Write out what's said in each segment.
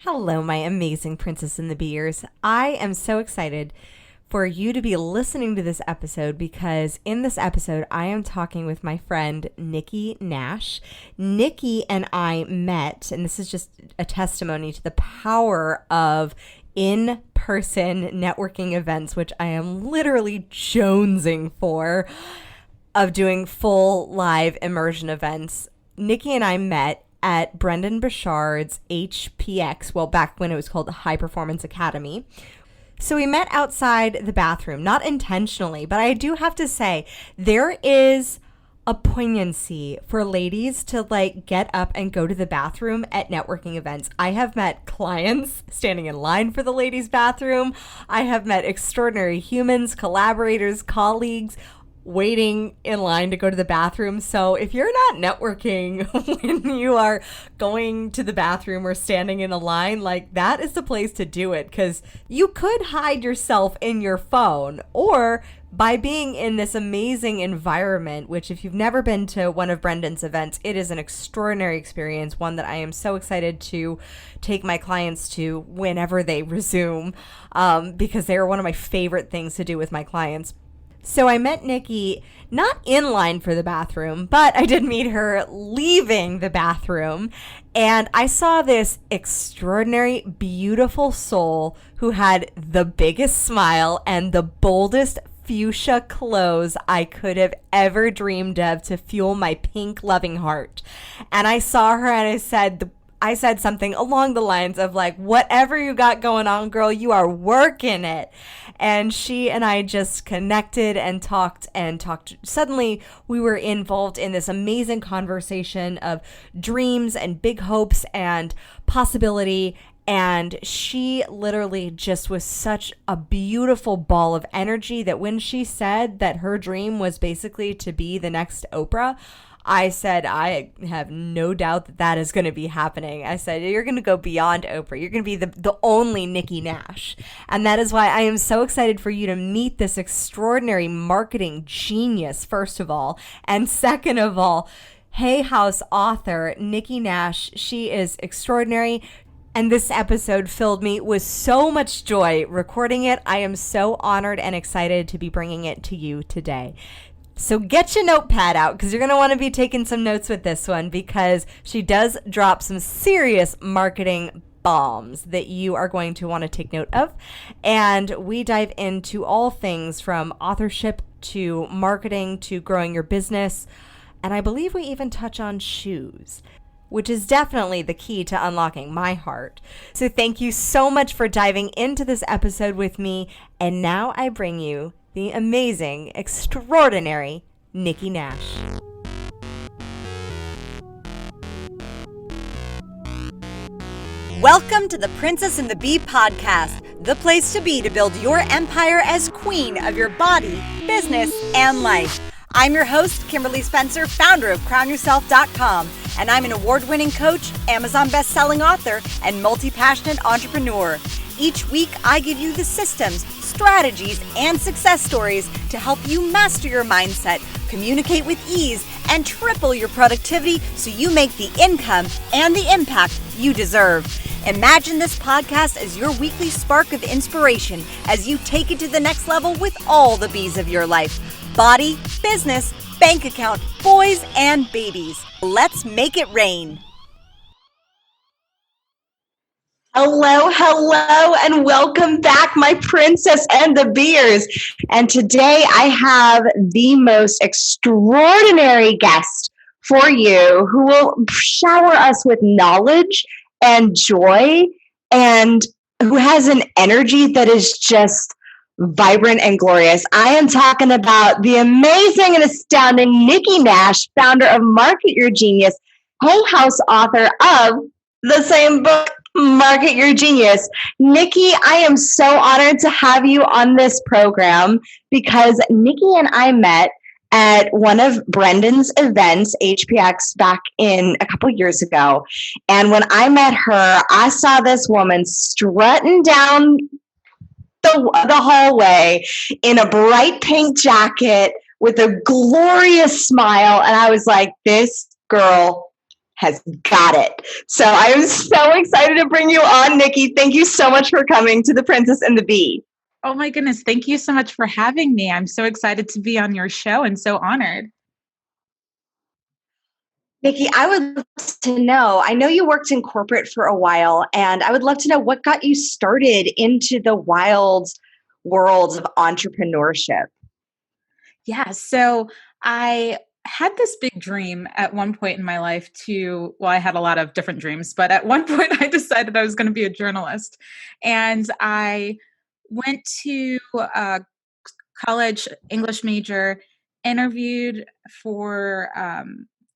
Hello, my amazing princess and the beers. I am so excited for you to be listening to this episode because in this episode, I am talking with my friend, Nikki Nash. Nikki and I met, and this is just a testimony to the power of in-person networking events, which I am literally jonesing for, of doing full live immersion events. Nikki and I met at Brendan Burchard's HPX, well, back when it was called the High Performance Academy. So we met outside the bathroom, not intentionally, but I do have to say, there is a poignancy for ladies to get up and go to the bathroom at networking events. I have met clients standing in line for the ladies' bathroom. I have met extraordinary humans, collaborators, colleagues, waiting in line to go to the bathroom. So if you're not networking when you are going to the bathroom or standing in a line, that is the place to do it, because you could hide yourself in your phone or by being in this amazing environment, which if you've never been to one of Brendan's events, it is an extraordinary experience, one that I am so excited to take my clients to whenever they resume, because they are one of my favorite things to do with my clients. So I met Nikki not in line for the bathroom, but I did meet her leaving the bathroom. And I saw this extraordinary, beautiful soul who had the biggest smile and the boldest fuchsia clothes I could have ever dreamed of to fuel my pink loving heart. And I saw her and I said something along the lines of whatever you got going on, girl, you are working it. And she and I just connected and talked. Suddenly we were involved in this amazing conversation of dreams and big hopes and possibility. And she literally just was such a beautiful ball of energy that when she said that her dream was basically to be the next Oprah, I said, I have no doubt that that is going to be happening. I said, you're going to go beyond Oprah. You're going to be the only Nikki Nash. And that is why I am so excited for you to meet this extraordinary marketing genius, first of all. And second of all, Hay House author Nikki Nash. She is extraordinary. And this episode filled me with so much joy recording it. I am so honored and excited to be bringing it to you today. So get your notepad out, because you're going to want to be taking some notes with this one, because she does drop some serious marketing bombs that you are going to want to take note of. And we dive into all things from authorship to marketing to growing your business. And I believe we even touch on shoes, which is definitely the key to unlocking my heart. So thank you so much for diving into this episode with me. And now I bring you the amazing, extraordinary Nikki Nash. Welcome to the Princess and the Bee podcast, the place to be to build your empire as queen of your body, business, and life. I'm your host, Kimberly Spencer, founder of CrownYourself.com, and I'm an award-winning coach, Amazon best-selling author, and multi-passionate entrepreneur. Each week, I give you the systems, strategies, and success stories to help you master your mindset, communicate with ease, and triple your productivity so you make the income and the impact you deserve. Imagine this podcast as your weekly spark of inspiration as you take it to the next level with all the bees of your life: body, business, bank account, boys, and babies. Let's make it rain. Hello, and welcome back, my princess and the beers. And today I have the most extraordinary guest for you who will shower us with knowledge and joy, and who has an energy that is just vibrant and glorious. I am talking about the amazing and astounding Nikki Nash, founder of Market Your Genius, Hay House author of the same book, Market Your Genius. Nikki, I am so honored to have you on this program because Nikki and I met at one of Brendan's events, HPX, back in a couple years ago. And when I met her, I saw this woman strutting down the hallway in a bright pink jacket with a glorious smile. And I was like, this girl has got it. So I am so excited to bring you on, Nikki. Thank you so much for coming to The Princess and the Bee. Oh my goodness. Thank you so much for having me. I'm so excited to be on your show and so honored. Nikki, I would love to know, I know you worked in corporate for a while, and I would love to know what got you started into the wild worlds of entrepreneurship. Yeah. So I had this big dream at one point in my life I had a lot of different dreams, but at one point I decided I was going to be a journalist. And I went to college, English major, interviewed for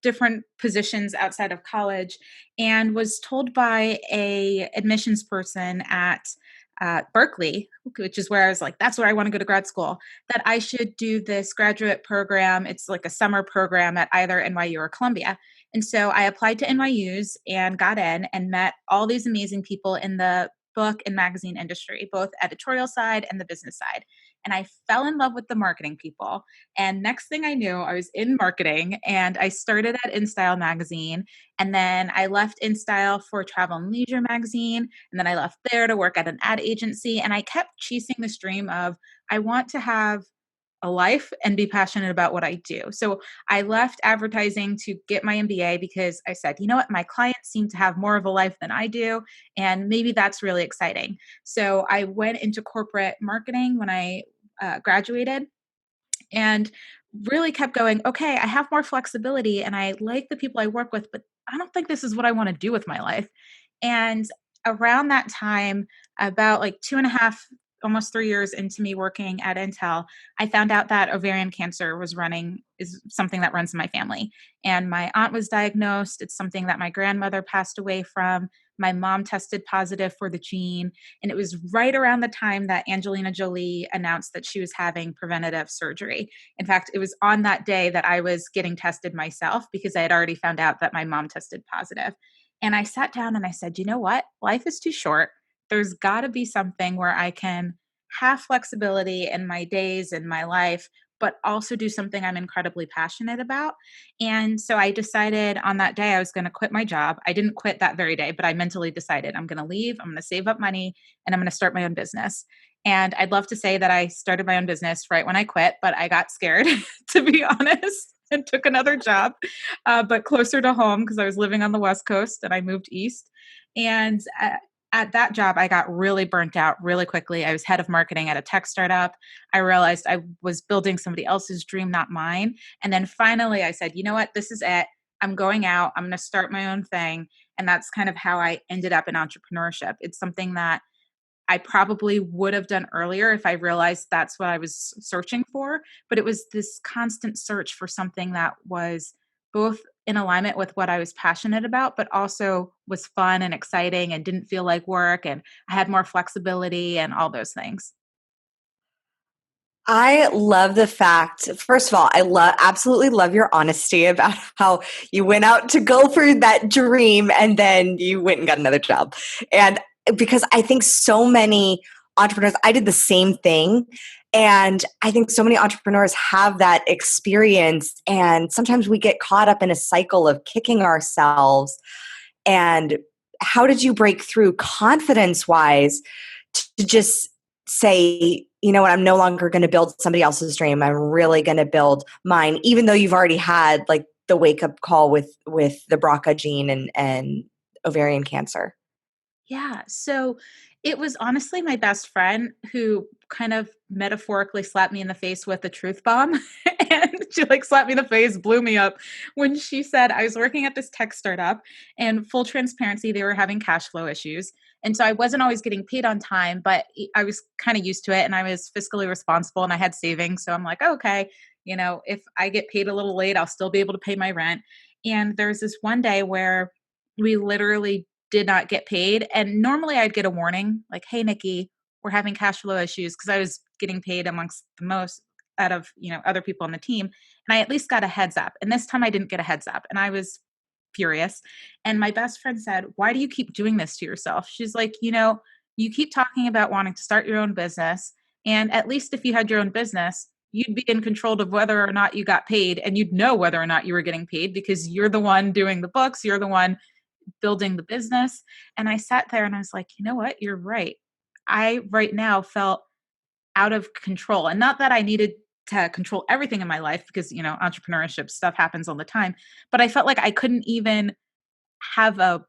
different positions outside of college, and was told by a admissions person at Berkeley, which is where I was like, that's where I want to go to grad school, that I should do this graduate program. It's like a summer program at either NYU or Columbia. And so I applied to NYU's and got in and met all these amazing people in the book and magazine industry, both editorial side and the business side. And I fell in love with the marketing people. And next thing I knew, I was in marketing, and I started at InStyle magazine. And then I left InStyle for Travel and Leisure magazine. And then I left there to work at an ad agency. And I kept chasing this dream of, I want to have a life and be passionate about what I do. So I left advertising to get my MBA because I said, you know what, my clients seem to have more of a life than I do, and maybe that's really exciting. So I went into corporate marketing when I graduated, and really kept going, okay, I have more flexibility and I like the people I work with, but I don't think this is what I want to do with my life. And around that time, about like 2.5, almost 3 years into me working at Intel, I found out that ovarian cancer is something that runs in my family. And my aunt was diagnosed. It's something that my grandmother passed away from. My mom tested positive for the gene. And it was right around the time that Angelina Jolie announced that she was having preventative surgery. In fact, it was on that day that I was getting tested myself because I had already found out that my mom tested positive. And I sat down and I said, you know what? Life is too short. There's got to be something where I can have flexibility in my days and my life, but also do something I'm incredibly passionate about. And so I decided on that day I was going to quit my job. I didn't quit that very day, but I mentally decided I'm going to leave, I'm going to save up money, and I'm going to start my own business. And I'd love to say that I started my own business right when I quit, but I got scared, to be honest, and took another job, but closer to home because I was living on the West Coast and I moved east. And at that job, I got really burnt out really quickly. I was head of marketing at a tech startup. I realized I was building somebody else's dream, not mine. And then finally I said, you know what, this is it. I'm going out. I'm going to start my own thing. And that's kind of how I ended up in entrepreneurship. It's something that I probably would have done earlier if I realized that's what I was searching for. But it was this constant search for something that was both in alignment with what I was passionate about, but also was fun and exciting and didn't feel like work. And I had more flexibility and all those things. I love the fact, first of all, absolutely love your honesty about how you went out to go for that dream and then you went and got another job. And because I think so many entrepreneurs, I did the same thing. And I think so many entrepreneurs have that experience. And sometimes we get caught up in a cycle of kicking ourselves. And how did you break through confidence wise to just say, you know what, I'm no longer going to build somebody else's dream. I'm really going to build mine, even though you've already had like the wake up call with the BRCA gene and ovarian cancer? Yeah. So it was honestly my best friend who kind of metaphorically slapped me in the face with a truth bomb. And she like slapped me in the face, blew me up when she said I was working at this tech startup, and full transparency, they were having cash flow issues. And so I wasn't always getting paid on time, but I was kind of used to it and I was fiscally responsible and I had savings. So I'm like, oh, okay, if I get paid a little late, I'll still be able to pay my rent. And there's this one day where we literally did not get paid. And normally I'd get a warning like, hey, Nikki, we're having cash flow issues, because I was getting paid amongst the most out of, other people on the team. And I at least got a heads up. And this time I didn't get a heads up. And I was furious. And my best friend said, why do you keep doing this to yourself? She's like, you keep talking about wanting to start your own business. And at least if you had your own business, you'd be in control of whether or not you got paid, and you'd know whether or not you were getting paid because you're the one doing the books, you're the one building the business. And I sat there and I was like, you know what? You're right. I right now felt out of control. And not that I needed to control everything in my life because, entrepreneurship stuff happens all the time, but I felt like I couldn't even have a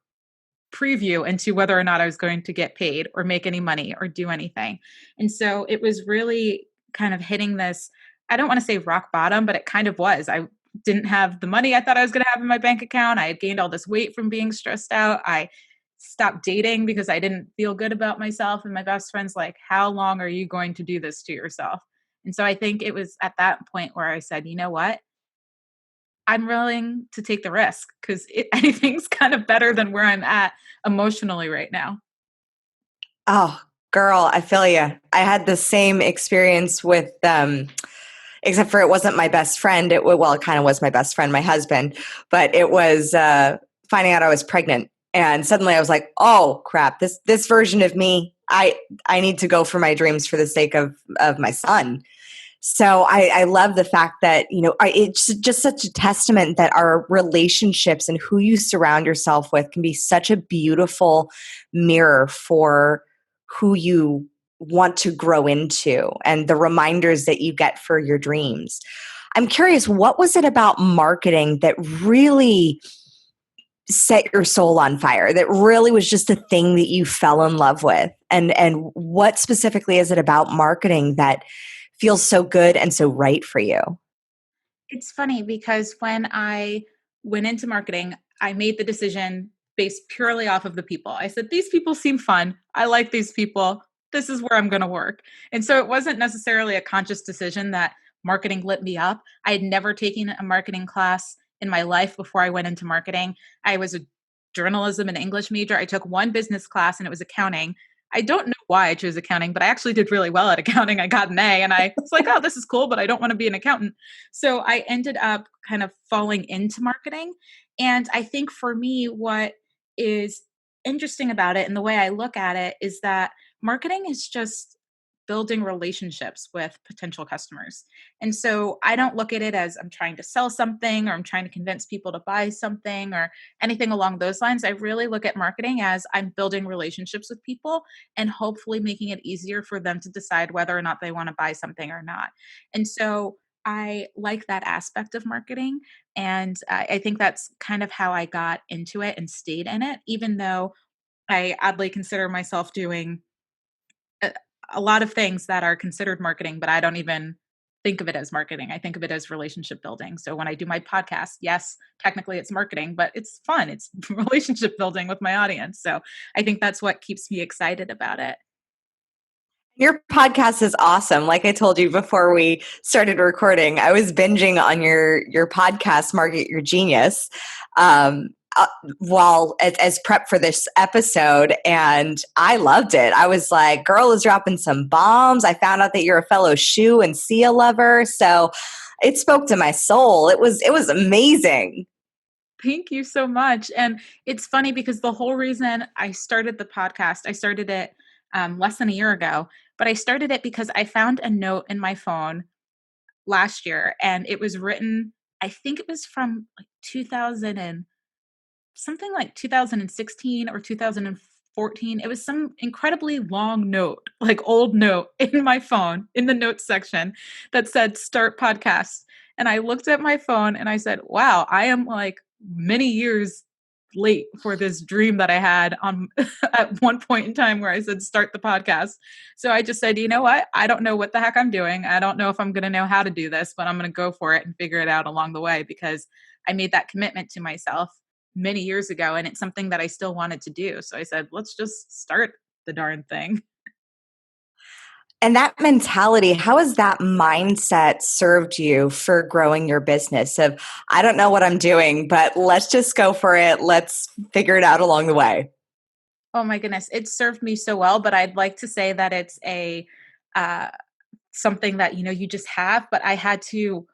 preview into whether or not I was going to get paid or make any money or do anything. And so it was really kind of hitting this, I don't want to say rock bottom, but it kind of was. I didn't have the money I thought I was going to have in my bank account. I had gained all this weight from being stressed out. I stopped dating because I didn't feel good about myself. And my best friend's like, how long are you going to do this to yourself? And so I think it was at that point where I said, you know what? I'm willing to take the risk because anything's kind of better than where I'm at emotionally right now. Oh, girl, I feel you. I had the same experience with, except for it wasn't my best friend. It kind of was my best friend, my husband, but it was finding out I was pregnant. And suddenly I was like, oh crap, this version of me, I need to go for my dreams for the sake of my son. So I love the fact that, it's just such a testament that our relationships and who you surround yourself with can be such a beautiful mirror for who you want to grow into and the reminders that you get for your dreams. I'm curious, what was it about marketing that really set your soul on fire, that really was just a thing that you fell in love with? And what specifically is it about marketing that feels so good and so right for you? It's funny because when I went into marketing, I made the decision based purely off of the people. I said, these people seem fun. I like these people. This is where I'm going to work. And so it wasn't necessarily a conscious decision that marketing lit me up. I had never taken a marketing class in my life before I went into marketing. I was a journalism and English major. I took one business class and it was accounting. I don't know why I chose accounting, but I actually did really well at accounting. I got an A and I was like, oh, this is cool, but I don't want to be an accountant. So I ended up kind of falling into marketing. And I think for me, what is interesting about it and the way I look at it is that marketing is just building relationships with potential customers. And so I don't look at it as I'm trying to sell something or I'm trying to convince people to buy something or anything along those lines. I really look at marketing as I'm building relationships with people and hopefully making it easier for them to decide whether or not they want to buy something or not. And so I like that aspect of marketing. And I think that's kind of how I got into it and stayed in it, even though I oddly consider myself doing a, a lot of things that are considered marketing, but I don't even think of it as marketing. I think of it as relationship building. So when I do my podcast, yes, technically it's marketing, but it's fun. It's relationship building with my audience. So I think that's what keeps me excited about it. Your podcast is awesome. Like I told you before we started recording, I was binging on your podcast, Market Your Genius, while as prep for this episode, and I loved it. I was like, girl is dropping some bombs. I found out that you're a fellow shoe and seal lover, so it spoke to my soul. It was amazing. Thank you so much. And it's funny because the whole reason I started the podcast, I started it less than a year ago, but I started it because I found a note in my phone last year and it was written, I think it was from like 2000 and something like 2016 or 2014. It was some incredibly long note, like old note in my phone in the notes section that said start podcast. And I looked at my phone and I said, wow, I am like many years late for this dream that I had on at one point in time where I said start the podcast. So I just said, you know what? I don't know what the heck I'm doing. I don't know if I'm going to know how to do this, but I'm going to go for it and figure it out along the way because I made that commitment to myself many years ago and it's something that I still wanted to do. So I said, let's just start the darn thing. And that mentality, how has that mindset served you for growing your business of, I don't know what I'm doing, but let's just go for it. Let's figure it out along the way. Oh my goodness. It served me so well, but I'd like to say that it's a, something that, you just have, but I had to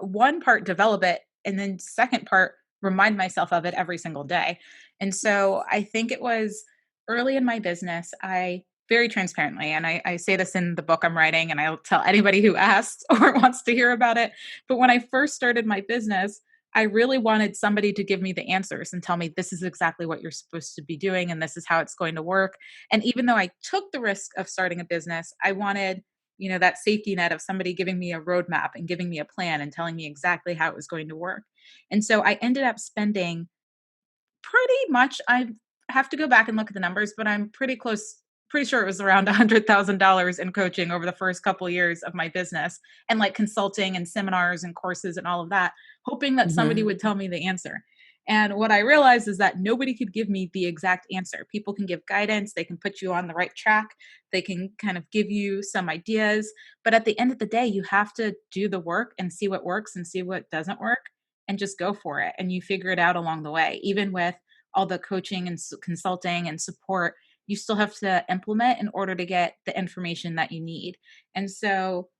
one part develop it. And then second part, remind myself of it every single day. And so I think it was early in my business, I very transparently. And I say this in the book I'm writing, and I'll tell anybody who asks or wants to hear about it. But when I first started my business, I really wanted somebody to give me the answers and tell me this is exactly what you're supposed to be doing and this is how it's going to work. And even though I took the risk of starting a business, I wanted, that safety net of somebody giving me a roadmap and giving me a plan and telling me exactly how it was going to work. And so I ended up spending pretty much, I have to go back and look at the numbers, but I'm pretty sure it was around $100,000 in coaching over the first couple of years of my business, and like consulting and seminars and courses and all of that, hoping that somebody would tell me the answer. And what I realized is that nobody could give me the exact answer. People can give guidance, they can put you on the right track, they can kind of give you some ideas. But at the end of the day, you have to do the work and see what works and see what doesn't work and just go for it. And you figure it out along the way. Even with all the coaching and consulting and support, you still have to implement in order to get the information that you need. And so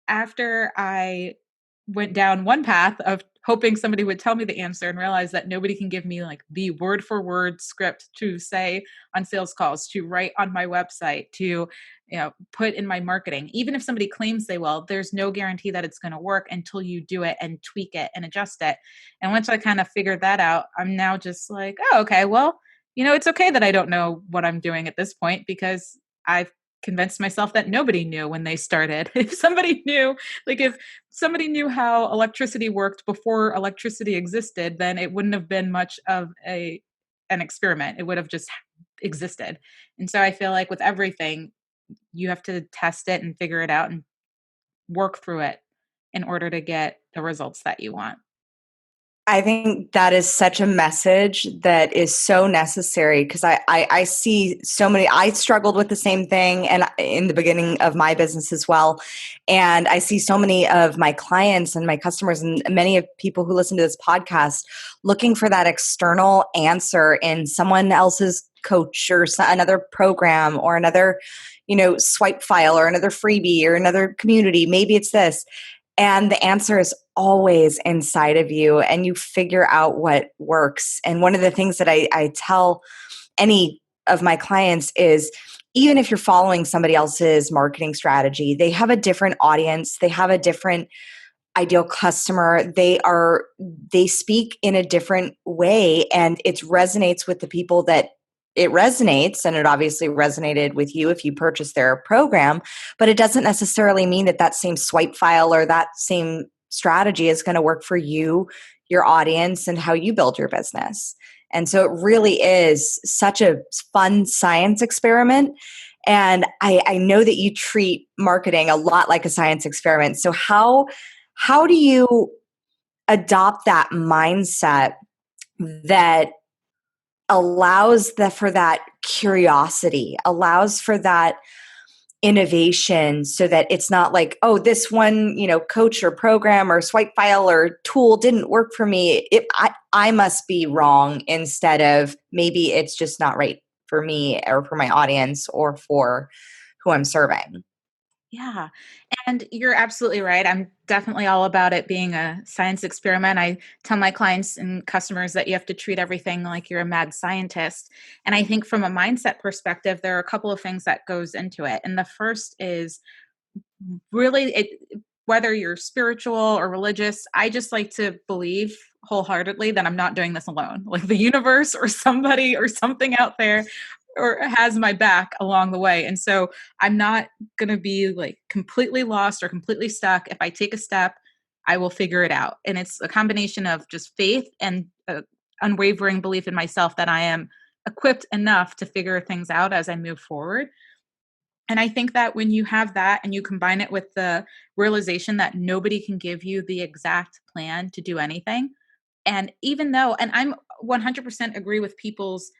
after I went down one path of hoping somebody would tell me the answer and realize that nobody can give me like the word for word script to say on sales calls, to write on my website, to put in my marketing. Even if somebody claims they will, there's no guarantee that it's going to work until you do it and tweak it and adjust it. And once I kind of figured that out, I'm now just like, oh, okay, well, it's okay that I don't know what I'm doing at this point, because I've convinced myself that nobody knew when they started. If somebody knew, like if somebody knew how electricity worked before electricity existed, then it wouldn't have been much of an experiment. It would have just existed. And so I feel like with everything, you have to test it and figure it out and work through it in order to get the results that you want. I think that is such a message that is so necessary, because I see so many. I struggled with the same thing, and in the beginning of my business as well. And I see so many of my clients and my customers and many of people who listen to this podcast looking for that external answer in someone else's coach or another program or another, swipe file or another freebie or another community. Maybe it's this. And the answer is always inside of you, and you figure out what works. And one of the things that I tell any of my clients is, even if you're following somebody else's marketing strategy, they have a different audience, they have a different ideal customer, they speak in a different way, and it resonates with the people that it resonates. And it obviously resonated with you if you purchased their program, but it doesn't necessarily mean that same swipe file or that same strategy is going to work for you, your audience, and how you build your business. And so it really is such a fun science experiment. And I know that you treat marketing a lot like a science experiment. So how do you adopt that mindset that allows for that curiosity, allows for that innovation, so that it's not like, oh, this one, coach or program or swipe file or tool didn't work for me, I must be wrong, instead of maybe it's just not right for me or for my audience or for who I'm serving. Yeah. And you're absolutely right. I'm definitely all about it being a science experiment. I tell my clients and customers that you have to treat everything like you're a mad scientist. And I think from a mindset perspective, there are a couple of things that goes into it. And the first is really whether you're spiritual or religious, I just like to believe wholeheartedly that I'm not doing this alone. Like the universe or somebody or something out there or has my back along the way. And so I'm not going to be like completely lost or completely stuck. If I take a step, I will figure it out. And it's a combination of just faith and unwavering belief in myself that I am equipped enough to figure things out as I move forward. And I think that when you have that and you combine it with the realization that nobody can give you the exact plan to do anything. And even though, and I'm 100% agree with people's,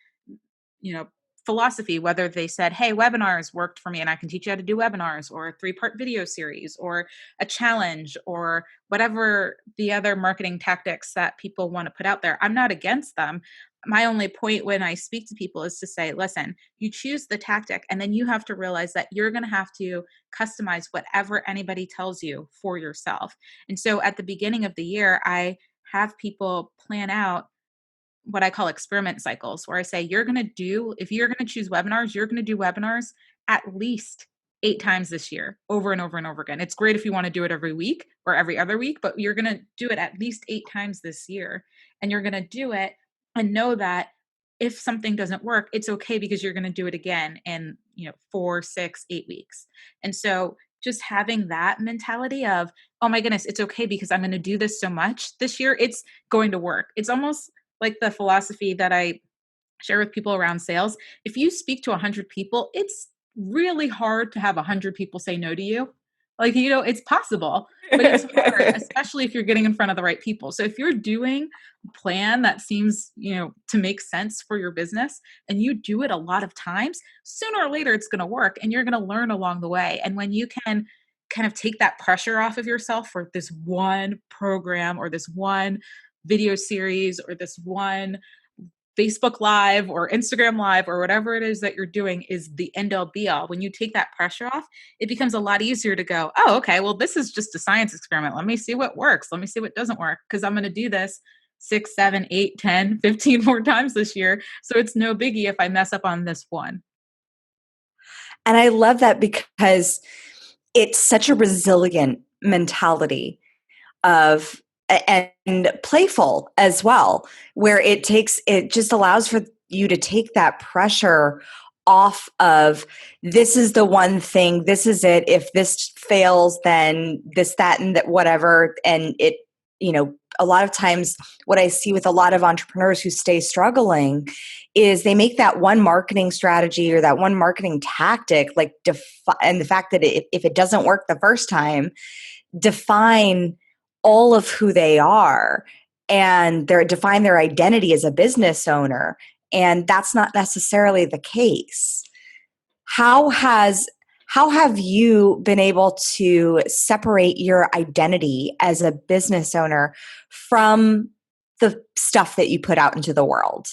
philosophy, whether they said, hey, webinars worked for me and I can teach you how to do webinars, or a 3-part video series, or a challenge, or whatever the other marketing tactics that people want to put out there. I'm not against them. My only point when I speak to people is to say, listen, you choose the tactic, and then you have to realize that you're going to have to customize whatever anybody tells you for yourself. And so at the beginning of the year, I have people plan out what I call experiment cycles, where I say, if you're going to choose webinars, you're going to do webinars at least 8 times this year, over and over and over again. It's great if you want to do it every week or every other week, but you're going to do it at least 8 times this year. And you're going to do it and know that if something doesn't work, it's okay because you're going to do it again in, 4, 6, 8 weeks. And so just having that mentality of, oh my goodness, it's okay because I'm going to do this so much this year, it's going to work. It's almost like the philosophy that I share with people around sales. If you speak to 100 people, it's really hard to have 100 people say no to you. Like, it's possible, but it's hard, especially if you're getting in front of the right people. So if you're doing a plan that seems, to make sense for your business and you do it a lot of times, sooner or later it's going to work and you're going to learn along the way. And when you can kind of take that pressure off of yourself for this one program or this one video series or this one Facebook Live or Instagram Live or whatever it is that you're doing is the end all be all. When you take that pressure off, it becomes a lot easier to go, oh, okay, well, this is just a science experiment. Let me see what works. Let me see what doesn't work because I'm going to do this 6, 7, 8, 10, 15 more times this year. So it's no biggie if I mess up on this one. And I love that because it's such a resilient mentality of and playful as well, where it just allows for you to take that pressure off of this is the one thing, this is it. If this fails, then this, that, and that, whatever. And it, a lot of times what I see with a lot of entrepreneurs who stay struggling is they make that one marketing strategy or that one marketing tactic, and the fact that if it doesn't work the first time, define all of who they are and define their identity as a business owner. And that's not necessarily the case. How have you been able to separate your identity as a business owner from the stuff that you put out into the world?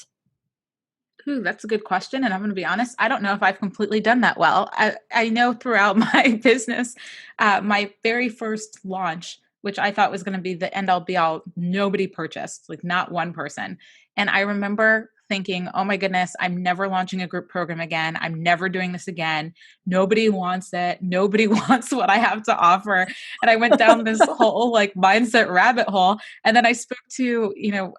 Ooh, that's a good question. And I'm going to be honest, I don't know if I've completely done that well. I know throughout my business, my very first launch, which I thought was going to be the end all be all, nobody purchased, like not one person. And I remember thinking, oh my goodness, I'm never launching a group program again. I'm never doing this again. Nobody wants it. Nobody wants what I have to offer. And I went down this whole mindset rabbit hole. And then I spoke to,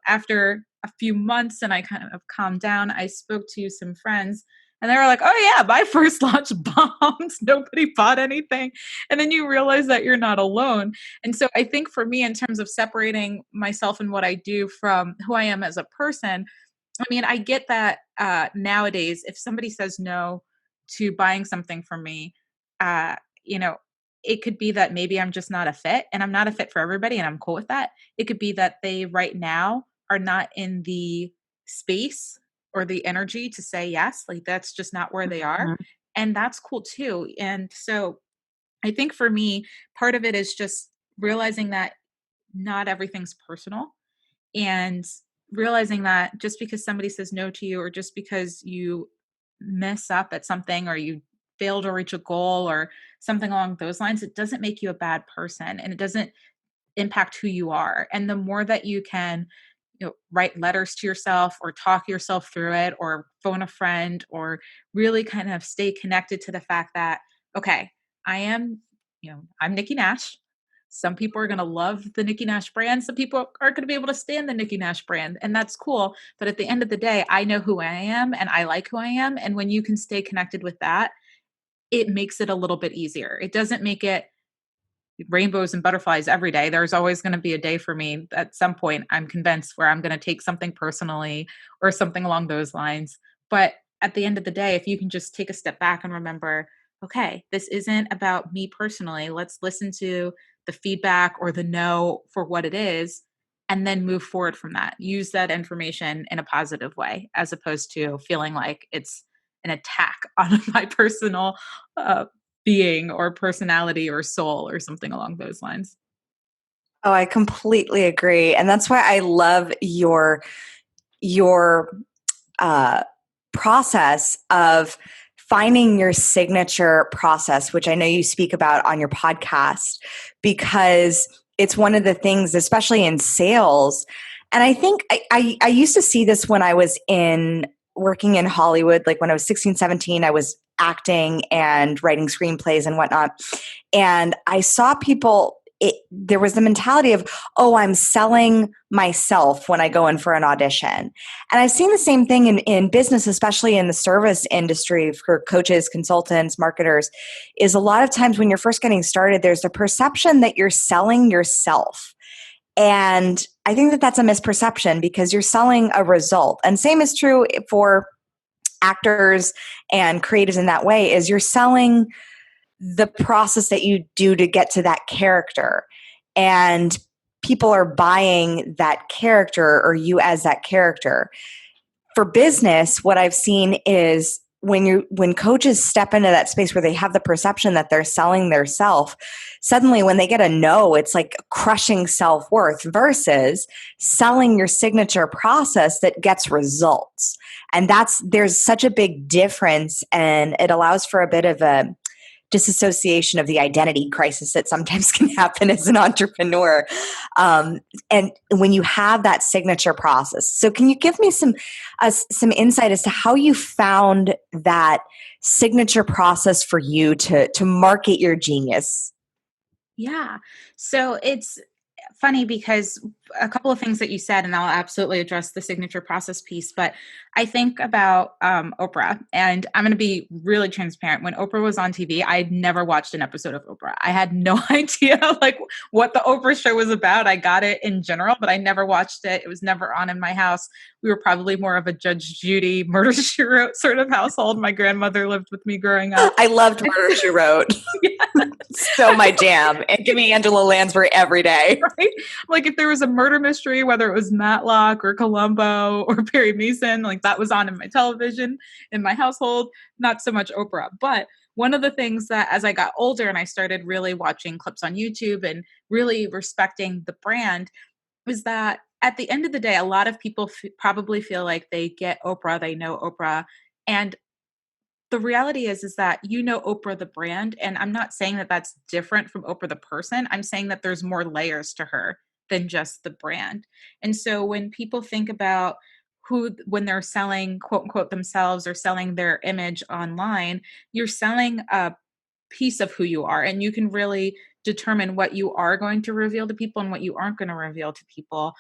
after a few months and I kind of calmed down, I spoke to some friends and they were like, oh yeah, my first launch bombed. Nobody bought anything. And then you realize that you're not alone. And so I think for me, in terms of separating myself and what I do from who I am as a person, I mean, I get that nowadays, if somebody says no to buying something from me, it could be that maybe I'm just not a fit and I'm not a fit for everybody and I'm cool with that. It could be that they right now are not in the space or the energy to say yes, that's just not where they are. Mm-hmm. And that's cool too. And so I think for me, part of it is just realizing that not everything's personal and realizing that just because somebody says no to you or just because you mess up at something or you fail to reach a goal or something along those lines, it doesn't make you a bad person and it doesn't impact who you are. And the more that you can write letters to yourself or talk yourself through it or phone a friend or really kind of stay connected to the fact that, okay, I'm Nikki Nash. Some people are going to love the Nikki Nash brand. Some people aren't going to be able to stand the Nikki Nash brand. And that's cool. But at the end of the day, I know who I am and I like who I am. And when you can stay connected with that, it makes it a little bit easier. It doesn't make it rainbows and butterflies every day. There's always going to be a day for me at some point, I'm convinced, where I'm going to take something personally or something along those lines. But at the end of the day, if you can just take a step back and remember, okay, this isn't about me personally. Let's listen to the feedback or the no for what it is, and then move forward from that. Use that information in a positive way, as opposed to feeling like it's an attack on my personal being or personality or soul or something along those lines. Oh, I completely agree. And that's why I love your process of finding your signature process, which I know you speak about on your podcast, because it's one of the things, especially in sales. And I think I used to see this when I was working in Hollywood. Like when I was 16, 17, I was acting and writing screenplays and whatnot. And I saw people, there was the mentality of, oh, I'm selling myself when I go in for an audition. And I've seen the same thing in business, especially in the service industry for coaches, consultants, marketers, is a lot of times when you're first getting started, there's a perception that you're selling yourself. And I think that that's a misperception because you're selling a result. And same is true for actors and creatives in that way, is you're selling the process that you do to get to that character. And people are buying that character or you as that character. For business, what I've seen is when coaches step into that space where they have the perception that they're selling their self, suddenly when they get a no, it's like crushing self-worth versus selling your signature process that gets results. And there's such a big difference, and it allows for a bit of a disassociation of the identity crisis that sometimes can happen as an entrepreneur. And when you have that signature process. So can you give me some insight as to how you found that signature process for you to market your genius? Yeah. So it's funny because a couple of things that you said, and I'll absolutely address the signature process piece, but I think about Oprah, and I'm going to be really transparent. When Oprah was on TV, I'd never watched an episode of Oprah. I had no idea like what the Oprah show was about. I got it in general, but I never watched it. It was never on in my house. We were probably more of a Judge Judy, Murder, She Wrote sort of household. My grandmother lived with me growing up. I loved Murder, She Wrote. Yeah. So my jam. And give me Angela Lansbury every day. Right? Like if there was a murder mystery, whether it was Matlock or Columbo or Perry Mason, like that was on in my television, in my household, not so much Oprah. But one of the things that as I got older and I started really watching clips on YouTube and really respecting the brand was that at the end of the day, a lot of people probably feel like they get Oprah, they know Oprah. And the reality is that you know Oprah the brand, and I'm not saying that that's different from Oprah the person. I'm saying that there's more layers to her than just the brand. And so when people think about when they're selling quote unquote themselves or selling their image online, you're selling a piece of who you are, and you can really determine what you are going to reveal to people and what you aren't going to reveal to people,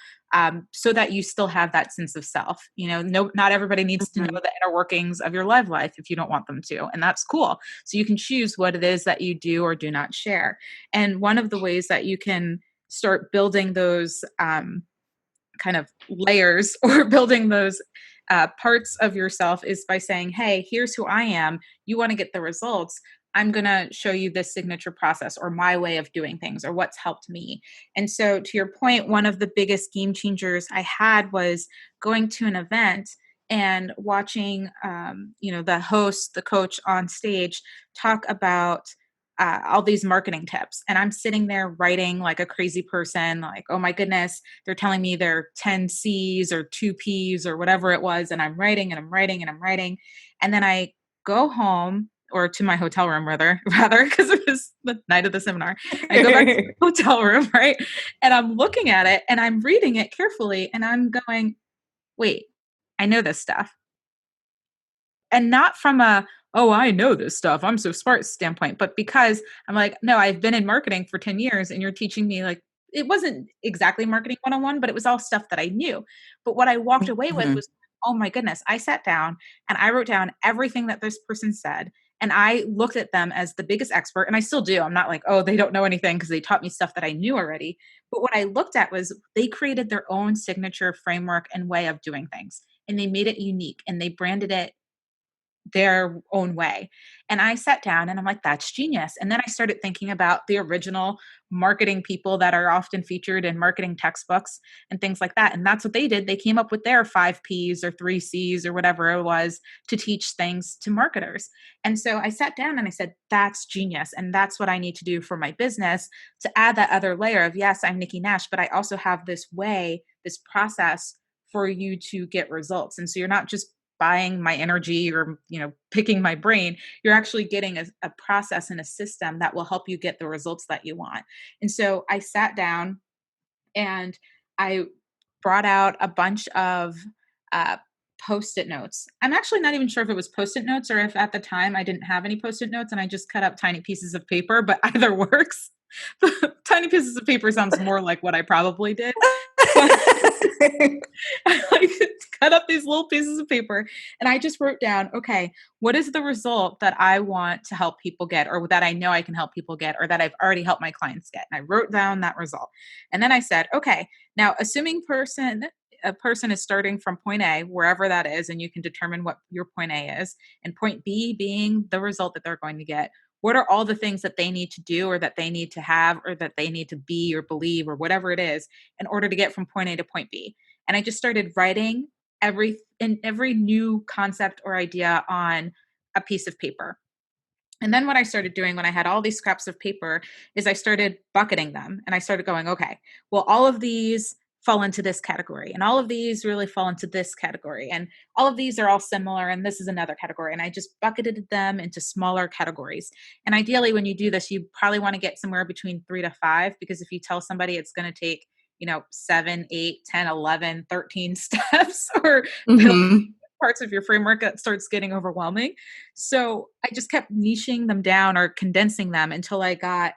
so that you still have that sense of self. Not everybody needs to know the inner workings of your love life if you don't want them to, and that's cool. So you can choose what it is that you do or do not share. And one of the ways that you can start building those kind of layers or building those parts of yourself is by saying, hey, here's who I am. You want to get the results. I'm going to show you this signature process or my way of doing things or what's helped me. And so to your point, one of the biggest game changers I had was going to an event and watching, the host, the coach on stage talk about all these marketing tips. And I'm sitting there writing like a crazy person, like, oh my goodness, they're telling me they're 10 C's or 2 P's or whatever it was. And I'm writing and I'm writing and I'm writing. And then I go home, or to my hotel room rather, because it was the night of the seminar. I go back to the hotel room, right? And I'm looking at it and I'm reading it carefully and I'm going, wait, I know this stuff. And not from oh, I know this stuff, I'm so smart standpoint, but because I'm like, no, I've been in marketing for 10 years and you're teaching me like, it wasn't exactly marketing 101, but it was all stuff that I knew. But what I walked away with was, oh my goodness, I sat down and I wrote down everything that this person said. And I looked at them as the biggest expert, and I still do. I'm not like, oh, they don't know anything because they taught me stuff that I knew already. But what I looked at was they created their own signature framework and way of doing things. And they made it unique and they branded it their own way. And I sat down and I'm like, that's genius. And then I started thinking about the original marketing people that are often featured in marketing textbooks and things like that. And that's what they did. They came up with their 5 P's or 3 C's or whatever it was to teach things to marketers. And so I sat down and I said, that's genius. And that's what I need to do for my business to add that other layer of, yes, I'm Nikki Nash, but I also have this way, this process for you to get results. And so you're not just buying my energy or picking my brain, you're actually getting a process and a system that will help you get the results that you want. And so I sat down and I brought out a bunch of Post-it notes. I'm actually not even sure if it was Post-it notes or if at the time I didn't have any Post-it notes and I just cut up tiny pieces of paper, but either works. Tiny pieces of paper sounds more like what I probably did. But I like cut up these little pieces of paper and I just wrote down, okay, what is the result that I want to help people get, or that I know I can help people get, or that I've already helped my clients get? And I wrote down that result. And then I said, okay, now assuming a person is starting from point A, wherever that is, and you can determine what your point A is, and point B being the result that they're going to get. What are all the things that they need to do, or that they need to have, or that they need to be or believe, or whatever it is, in order to get from point A to point B? And I just started writing every new concept or idea on a piece of paper. And then what I started doing when I had all these scraps of paper is I started bucketing them, and I started going, okay, well, all of these fall into this category, and all of these really fall into this category, and all of these are all similar, and this is another category. And I just bucketed them into smaller categories. And ideally, when you do this, you probably want to get somewhere between 3 to 5, because if you tell somebody it's going to take 7, 8, 10, 11, 13 steps, or parts of your framework, that starts getting overwhelming. So I just kept niching them down or condensing them until I got,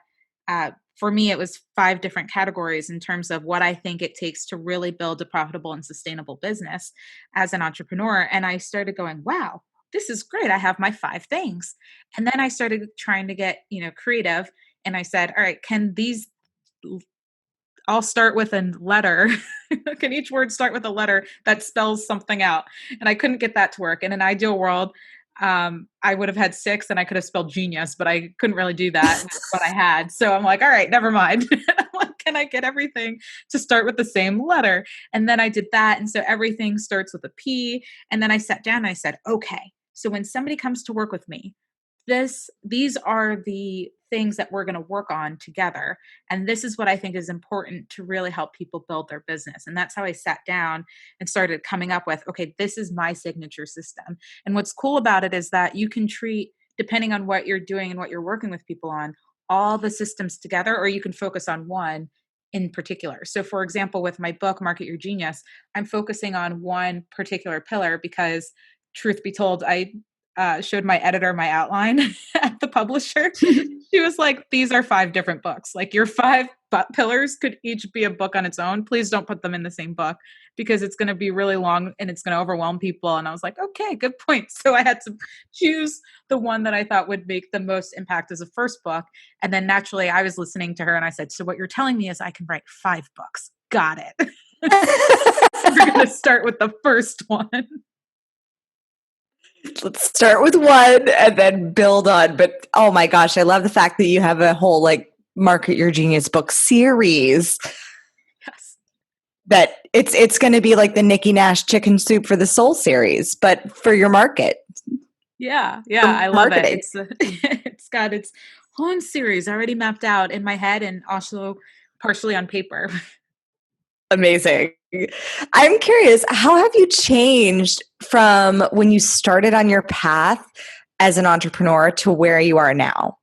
for me, it was 5 different categories in terms of what I think it takes to really build a profitable and sustainable business as an entrepreneur. And I started going, wow, this is great. I have my 5 things. And then I started trying to get, creative. And I said, all right, can these all start with a letter? Can each word start with a letter that spells something out? And I couldn't get that to work. In an ideal world, I would have had 6 and I could have spelled genius, but I couldn't really do that with what I had. So I'm like, all right, never mind. I'm like, can I get everything to start with the same letter? And then I did that. And so everything starts with a P. And then I sat down and I said, okay, so when somebody comes to work with me, these are the things that we're going to work on together. And this is what I think is important to really help people build their business. And that's how I sat down and started coming up with, okay, this is my signature system. And what's cool about it is that you can treat, depending on what you're doing and what you're working with people on, all the systems together, or you can focus on one in particular. So for example, with my book, Market Your Genius, I'm focusing on one particular pillar because, truth be told, I showed my editor my outline at the publisher. She was like, these are 5 different books. Like, your 5 pillars could each be a book on its own. Please don't put them in the same book, because it's going to be really long and it's going to overwhelm people. And I was like, okay, good point. So I had to choose the one that I thought would make the most impact as a first book. And then naturally I was listening to her and I said, so what you're telling me is I can write 5 books. Got it. We're going to start with the first one. Let's start with one and then build on. But oh my gosh, I love the fact that you have a whole Market Your Genius book series. Yes. That it's going to be like the Nikki Nash Chicken Soup for the Soul series, but for your market. Yeah, I love it. It's got its own series already mapped out in my head and also partially on paper. Amazing. I'm curious, how have you changed from when you started on your path as an entrepreneur to where you are now?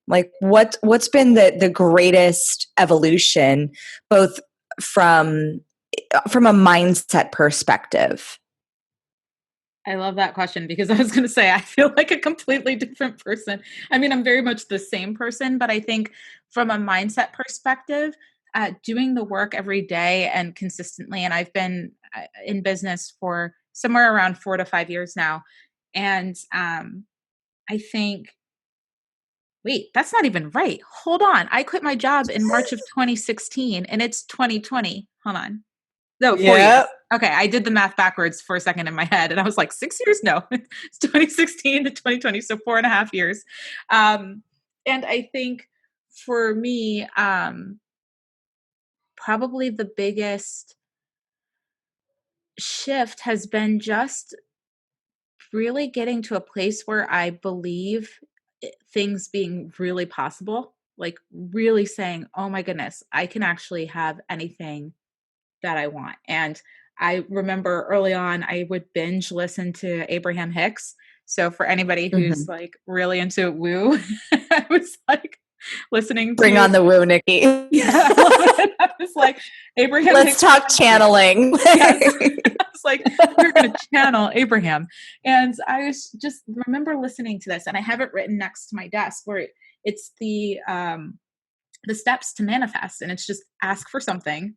Like, what's been the greatest evolution, both from a mindset perspective? I love that question, because I was going to say, I feel like a completely different person. I mean, I'm very much the same person, but I think from a mindset perspective, doing the work every day and consistently, and I've been in business for somewhere around 4 to 5 years now. And I think, wait, that's not even right. Hold on. I quit my job in March of 2016 and it's 2020. Hold on. No, 4 years. Okay, I did the math backwards for a second in my head and I was like, 6 years? No, it's 2016 to 2020, so 4.5 years. And I think for me, probably the biggest shift has been just really getting to a place where I believe things being really possible, like really saying, oh my goodness, I can actually have anything that I want. And I remember early on, I would binge listen to Abraham Hicks. So for anybody who's really into woo, I was listening to Bring on the woo, Nikki. Yeah, I was like, Abraham Let's Hicks. talk channeling. Yes. was like, we're going to channel Abraham. And I was just remember listening to this, and I have it written next to my desk where it's the steps to manifest. And it's just ask for something.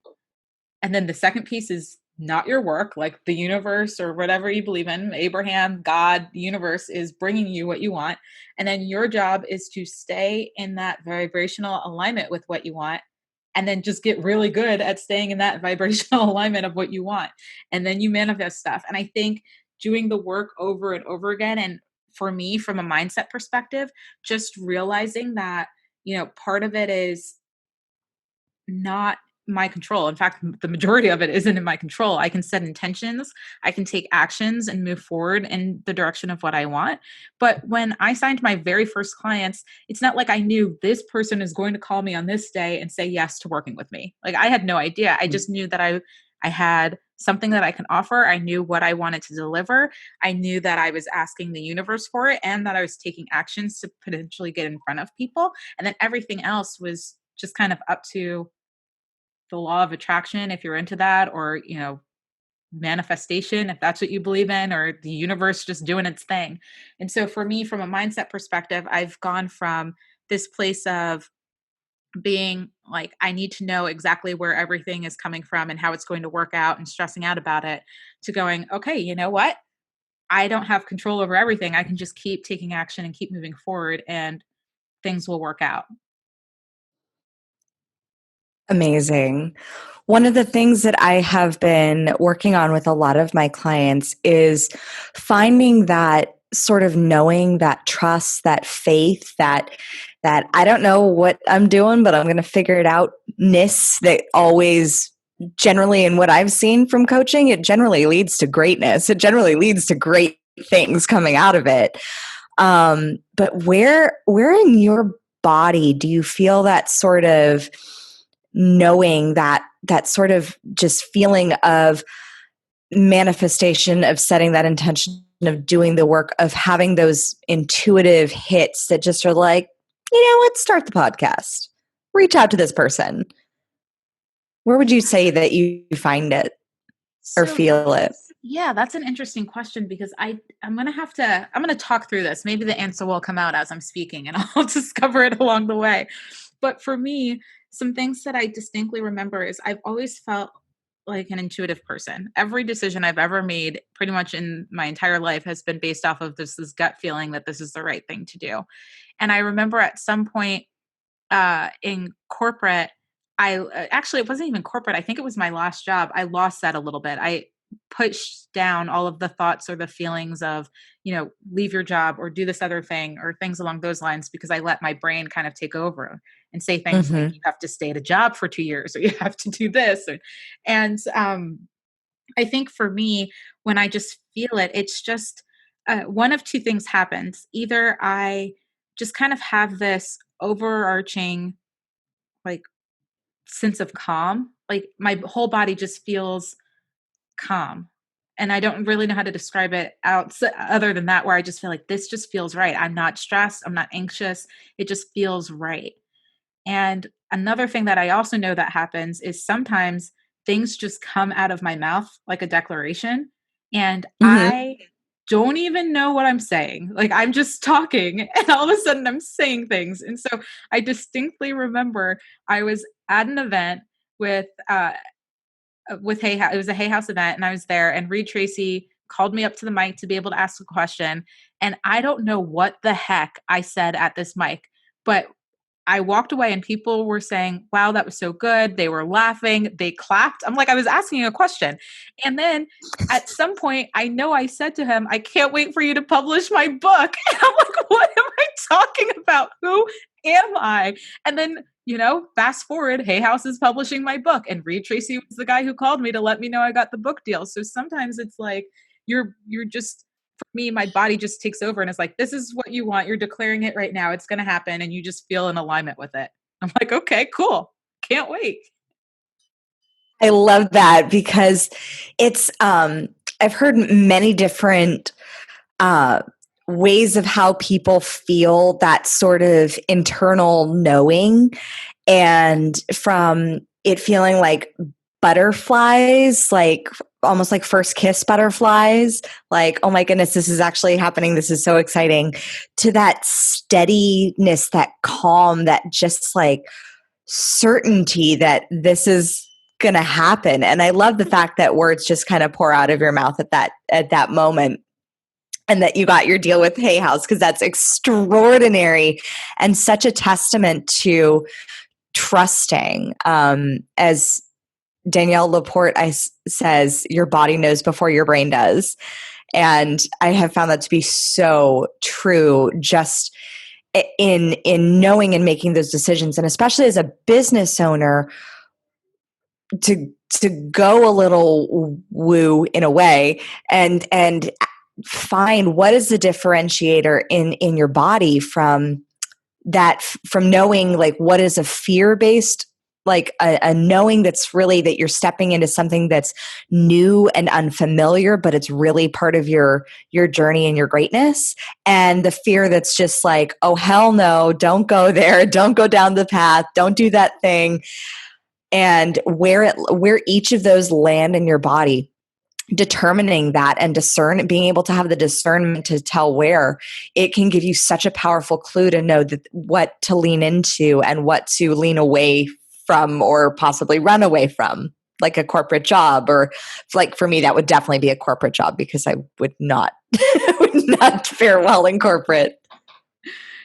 And then the second piece is not your work, like the universe or whatever you believe in, Abraham, God, the universe is bringing you what you want. And then your job is to stay in that vibrational alignment with what you want. And then just get really good at staying in that vibrational alignment of what you want. And then you manifest stuff. And I think doing the work over and over again, and for me, from a mindset perspective, just realizing that, part of it is not my control. In fact, the majority of it isn't in my control. I can set intentions, I can take actions and move forward in the direction of what I want. But when I signed my very first clients, it's not like I knew this person is going to call me on this day and say yes to working with me. Like, I had no idea. I just knew that I had something that I can offer. I knew what I wanted to deliver. I knew that I was asking the universe for it, and that I was taking actions to potentially get in front of people. And then everything else was just kind of up to the law of attraction, if you're into that, or, manifestation, if that's what you believe in, or the universe just doing its thing. And so for me, from a mindset perspective, I've gone from this place of being like, I need to know exactly where everything is coming from and how it's going to work out and stressing out about it, to going, okay, you know what? I don't have control over everything. I can just keep taking action and keep moving forward, and things will work out. Amazing. One of the things that I have been working on with a lot of my clients is finding that sort of knowing, that trust, that faith, that I don't know what I'm doing, but I'm going to figure it out-ness that always generally, in what I've seen from coaching, it generally leads to greatness. It generally leads to great things coming out of it. But where in your body do you feel that sort of knowing, that sort of just feeling of manifestation, of setting that intention, of doing the work, of having those intuitive hits that just are like, let's start the podcast, reach out to this person? Where would you say that you find it or feel it? Yeah, that's an interesting question, because I'm going to talk through this. Maybe the answer will come out as I'm speaking, and I'll discover it along the way. But for me, some things that I distinctly remember is I've always felt like an intuitive person. Every decision I've ever made pretty much in my entire life has been based off of this gut feeling that this is the right thing to do. And I remember at some point in corporate, actually, it wasn't even corporate. I think it was my last job. I lost that a little bit. I pushed down all of the thoughts or the feelings of, leave your job or do this other thing or things along those lines, because I let my brain kind of take over and say things like, you have to stay at a job for 2 years, or you have to do this. And I think for me, when I just feel it, it's just one of two things happens. Either I just kind of have this overarching like sense of calm, like my whole body just feels calm. And I don't really know how to describe it out other than that, where I just feel like this just feels right. I'm not stressed. I'm not anxious. It just feels right. And another thing that I also know that happens is sometimes things just come out of my mouth like a declaration, and I don't even know what I'm saying. Like, I'm just talking, and all of a sudden I'm saying things. And so I distinctly remember I was at an event with Hay House. It was a Hay House event, and I was there, and Reed Tracy called me up to the mic to be able to ask a question. And I don't know what the heck I said at this mic, but I walked away and people were saying, wow, that was so good. They were laughing. They clapped. I'm like, I was asking a question. And then at some point, I know I said to him, I can't wait for you to publish my book. And I'm like, what am I talking about? Who am I? And then, fast forward, Hay House is publishing my book. And Reed Tracy was the guy who called me to let me know I got the book deal. So sometimes it's like, you're just, for me, my body just takes over and it's like, this is what you want. You're declaring it right now. It's going to happen. And you just feel in alignment with it. I'm like, okay, cool. Can't wait. I love that, because it's, I've heard many different ways of how people feel that sort of internal knowing, and from it feeling like butterflies, like almost like first kiss butterflies, like, oh my goodness, this is actually happening. This is so exciting, to that steadiness, that calm, that just like certainty that this is going to happen. And I love the fact that words just kind of pour out of your mouth at that moment, and that you got your deal with Hay House, because that's extraordinary and such a testament to trusting. As Danielle Laporte says, your body knows before your brain does. And I have found that to be so true, just in knowing and making those decisions. And especially as a business owner, to go a little woo in a way, and find what is the differentiator in your body from that, from knowing like what is a fear-based, like a knowing that's really that you're stepping into something that's new and unfamiliar, but it's really part of your journey and your greatness. And the fear that's just like, oh, hell no, don't go there. Don't go down the path. Don't do that thing. And where each of those land in your body, determining that and being able to have the discernment to tell where, it can give you such a powerful clue to know that what to lean into and what to lean away from, or possibly run away from, like a corporate job. Or like for me, that would definitely be a corporate job, because I would not fare well in corporate.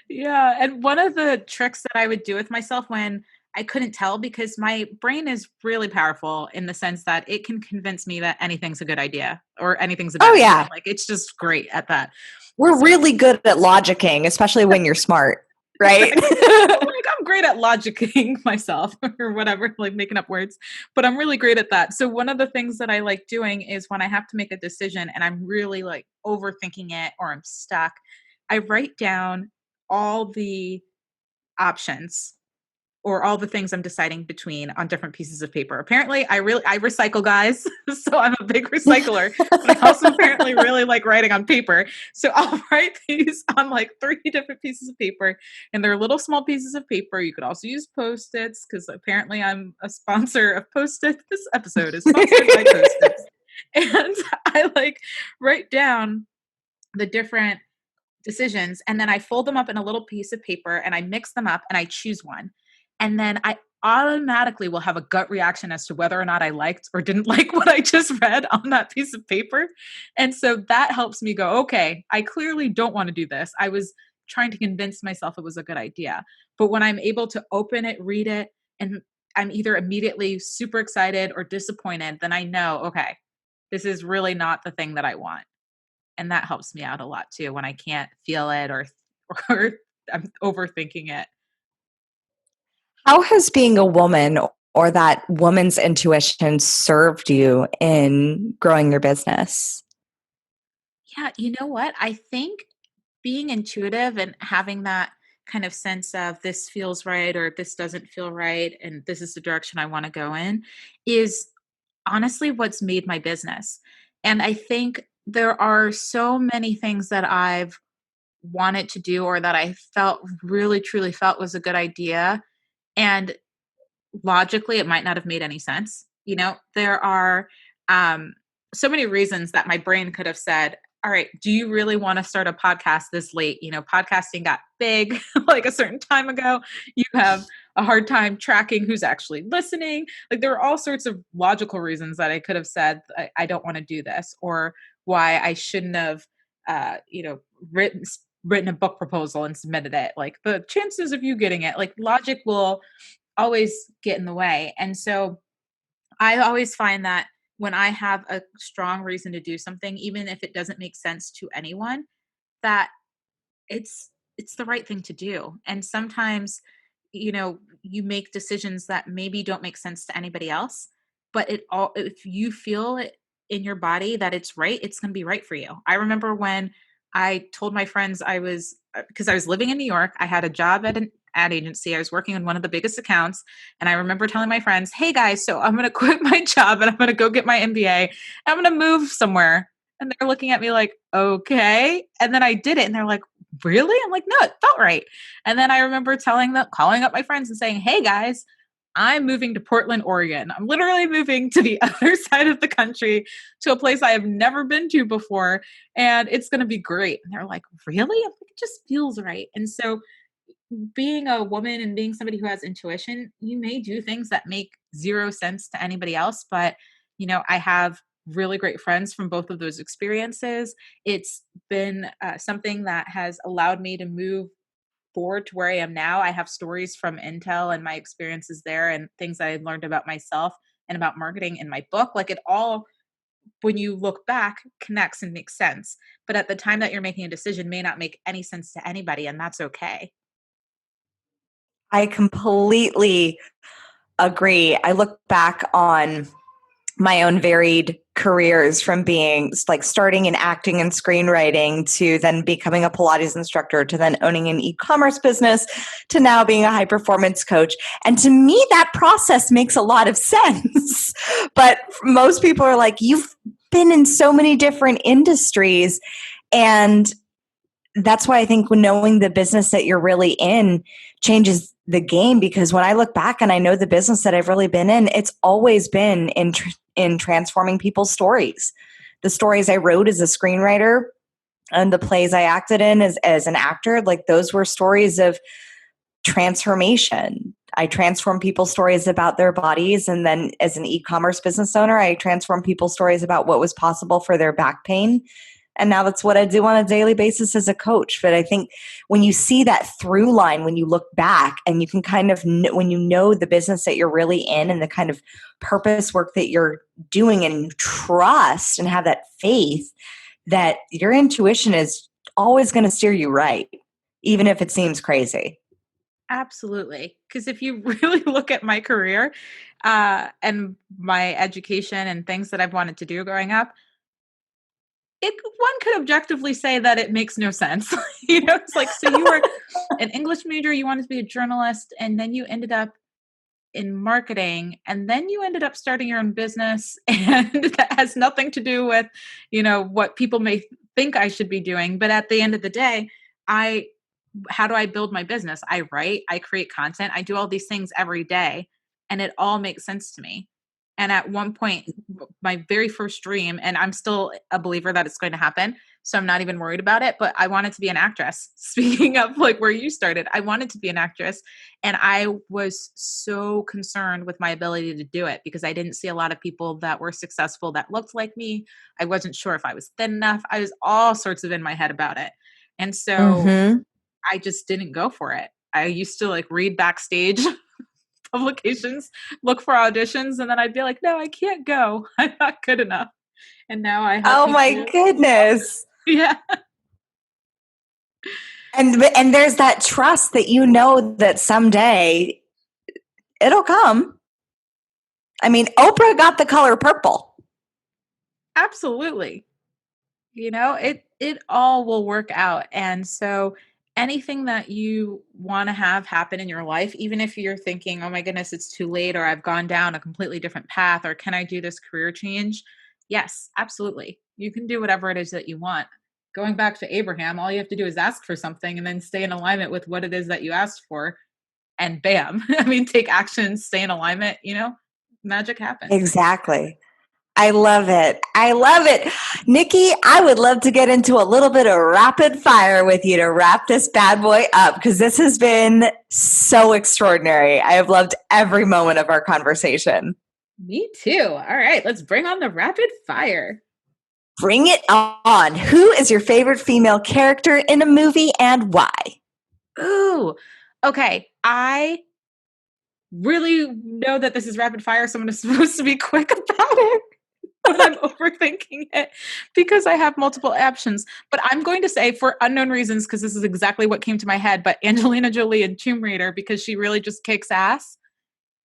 Yeah. And one of the tricks that I would do with myself when I couldn't tell, because my brain is really powerful in the sense that it can convince me that anything's a good idea or anything's a bad idea. Like, it's just great at that. We're really good at logicking, especially when you're smart, right? Like, I'm great at logicking myself or whatever, like making up words, but I'm really great at that. So one of the things that I like doing is when I have to make a decision and I'm really like overthinking it or I'm stuck, I write down all the options or all the things I'm deciding between on different pieces of paper. Apparently, I recycle, guys. So I'm a big recycler, but I also apparently really like writing on paper. So I'll write these on like 3 different pieces of paper, and they're little small pieces of paper. You could also use Post-its, because apparently I'm a sponsor of Post-its. This episode is sponsored by Post-its. And I like write down the different decisions, and then I fold them up in a little piece of paper and I mix them up and I choose one. And then I automatically will have a gut reaction as to whether or not I liked or didn't like what I just read on that piece of paper. And so that helps me go, okay, I clearly don't want to do this. I was trying to convince myself it was a good idea. But when I'm able to open it, read it, and I'm either immediately super excited or disappointed, then I know, okay, this is really not the thing that I want. And that helps me out a lot too, when I can't feel it or I'm overthinking it. How has being a woman, or that woman's intuition, served you in growing your business? Yeah, you know what? I think being intuitive and having that kind of sense of this feels right or this doesn't feel right and this is the direction I want to go in is honestly what's made my business. And I think there are so many things that I've wanted to do or that I felt really truly felt was a good idea, and logically it might not have made any sense. You know, there are so many reasons that my brain could have said, all right, do you really want to start a podcast this late? You know, podcasting got big like a certain time ago. You have a hard time tracking who's actually listening. Like, there are all sorts of logical reasons that I could have said, I don't want to do this, or why I shouldn't have, written a book proposal and submitted it. Like, the chances of you getting it, like, logic will always get in the way. And so I always find that when I have a strong reason to do something, even if it doesn't make sense to anyone, that it's the right thing to do. And sometimes, you know, you make decisions that maybe don't make sense to anybody else, but if you feel it in your body that it's right, it's going to be right for you. I remember when I told my friends because I was living in New York, I had a job at an ad agency. I was working on one of the biggest accounts. And I remember telling my friends, hey guys, so I'm going to quit my job and I'm going to go get my MBA. I'm going to move somewhere. And they're looking at me like, okay. And then I did it. And they're like, really? I'm like, no, it felt right. And then I remember calling up my friends and saying, hey guys, I'm moving to Portland, Oregon. I'm literally moving to the other side of the country to a place I have never been to before. And it's going to be great. And they're like, really? I'm like, it just feels right. And so being a woman and being somebody who has intuition, you may do things that make zero sense to anybody else. But, I have really great friends from both of those experiences. It's been something that has allowed me to move forward to where I am now. I have stories from Intel and my experiences there and things that I learned about myself and about marketing in my book. Like it all, when you look back, connects and makes sense. But at the time that you're making a decision may not make any sense to anybody, and that's okay. I completely agree. I look back on my own varied careers from being like starting in acting and screenwriting to then becoming a Pilates instructor to then owning an e-commerce business to now being a high performance coach. And to me, that process makes a lot of sense. But most people are like, you've been in so many different industries. And that's why I think when knowing the business that you're really in changes the game, because when I look back and I know the business that I've really been in, it's always been in transforming people's stories. The stories I wrote as a screenwriter and the plays I acted in as an actor, like those were stories of transformation. I transform people's stories about their bodies. And then as an e-commerce business owner, I transform people's stories about what was possible for their back pain. And now that's what I do on a daily basis as a coach. But I think when you see that through line, when you look back and you can kind of, when you know the business that you're really in and the kind of purpose work that you're doing and you trust and have that faith that your intuition is always going to steer you right, even if it seems crazy. Absolutely. Because if you really look at my career and my education and things that I've wanted to do growing up, one could objectively say that it makes no sense. It's like, so you were an English major, you wanted to be a journalist, and then you ended up in marketing, and then you ended up starting your own business, and that has nothing to do with, what people may think I should be doing. But at the end of the day, how do I build my business? I write, I create content, I do all these things every day, and it all makes sense to me. And at one point, my very first dream, and I'm still a believer that it's going to happen, so I'm not even worried about it, but I wanted to be an actress. Speaking of like where you started, I wanted to be an actress. And I was so concerned with my ability to do it because I didn't see a lot of people that were successful that looked like me. I wasn't sure if I was thin enough. I was all sorts of in my head about it. And so I just didn't go for it. I used to like read backstage publications, look for auditions, and then I'd be like, no, I can't go. I'm not good enough. And now I have Oh my goodness. Yeah. And there's that trust that you know that someday it'll come. I mean, Oprah got the color purple. Absolutely. It all will work out. And so anything that you want to have happen in your life, even if you're thinking, oh my goodness, it's too late, or I've gone down a completely different path, or can I do this career change? Yes, absolutely. You can do whatever it is that you want. Going back to Abraham, all you have to do is ask for something and then stay in alignment with what it is that you asked for. And bam, take action, stay in alignment, magic happens. Exactly. I love it. I love it. Nikki, I would love to get into a little bit of rapid fire with you to wrap this bad boy up because this has been so extraordinary. I have loved every moment of our conversation. Me too. All right, let's bring on the rapid fire. Bring it on. Who is your favorite female character in a movie and why? Ooh, okay. I really know that this is rapid fire, so I'm supposed to be quick about it. But I'm overthinking it because I have multiple options. But I'm going to say, for unknown reasons, because this is exactly what came to my head, but Angelina Jolie in Tomb Raider, because she really just kicks ass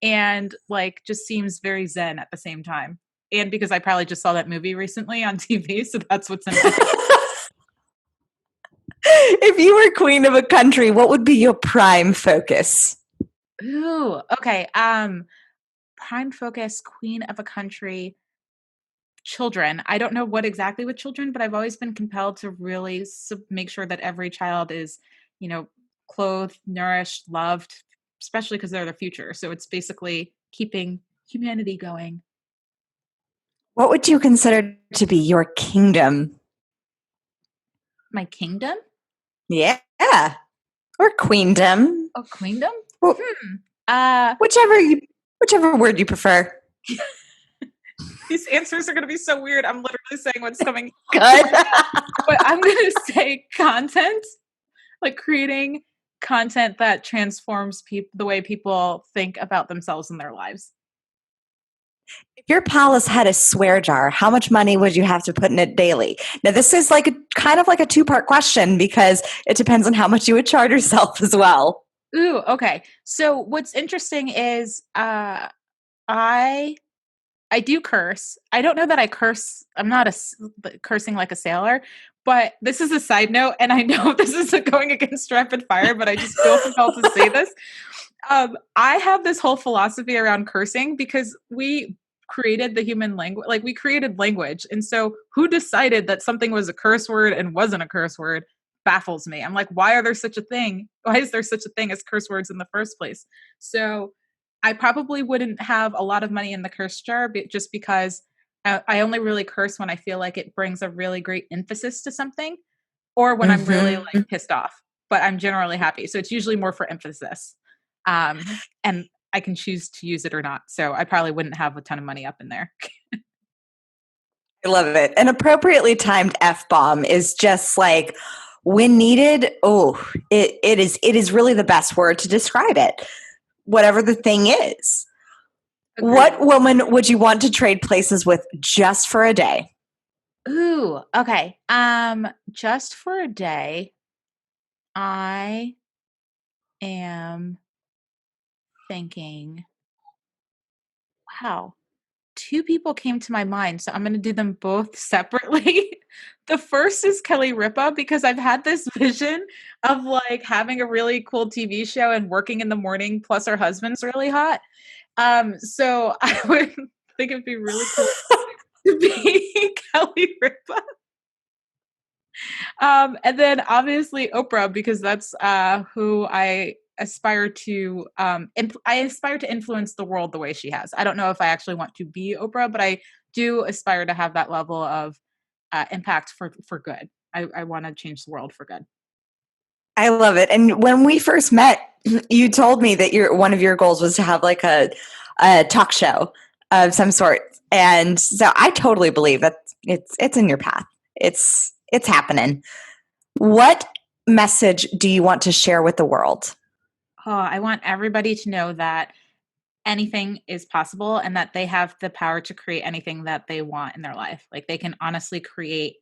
and like just seems very zen at the same time. And because I probably just saw that movie recently on TV, so that's what's in my head. If you were queen of a country, what would be your prime focus? Ooh, okay. Prime focus, queen of a country. Children. I don't know what exactly with children, but I've always been compelled to really make sure that every child is, clothed, nourished, loved, especially because they're the future. So it's basically keeping humanity going. What would you consider to be your kingdom? My kingdom? Yeah. Or queendom. Oh, queendom? Well, whichever word you prefer. These answers are going to be so weird. I'm literally saying what's coming. Good. But I'm going to say content, like creating content that transforms the way people think about themselves and their lives. If your palace had a swear jar, how much money would you have to put in it daily? Now, this is like kind of like a two-part question because it depends on how much you would charge yourself as well. Ooh, okay. So what's interesting is I do curse. I don't know that I curse. I'm not cursing like a sailor, but this is a side note. And I know this isn't going against rapid fire, but I just feel compelled to say this. I have this whole philosophy around cursing because we created the human language, like we created language. And so who decided that something was a curse word and wasn't a curse word baffles me. I'm like, why is there such a thing as curse words in the first place? So I probably wouldn't have a lot of money in the curse jar just because I only really curse when I feel like it brings a really great emphasis to something or when I'm really like pissed off, but I'm generally happy. So it's usually more for emphasis. And I can choose to use it or not. So I probably wouldn't have a ton of money up in there. I love it. An appropriately timed F-bomb is just like when needed. Oh, it is really the best word to describe it. Whatever the thing is. Agreed. What woman would you want to trade places with just for a day? Ooh, okay. Just for a day, I am thinking, wow, two people came to my mind, so I'm going to do them both separately. The first is Kelly Ripa because I've had this vision of like having a really cool TV show and working in the morning, plus her husband's really hot. So I would think it'd be really cool to be Kelly Ripa. And then obviously Oprah because that's who I aspire to influence the world the way she has. I don't know if I actually want to be Oprah, but I do aspire to have that level of impact for good. I want to change the world for good. I love it. And when we first met, you told me that one of your goals was to have like a talk show of some sort. And so I totally believe that it's in your path. It's happening. What message do you want to share with the world? Oh, I want everybody to know that anything is possible and that they have the power to create anything that they want in their life. Like they can honestly create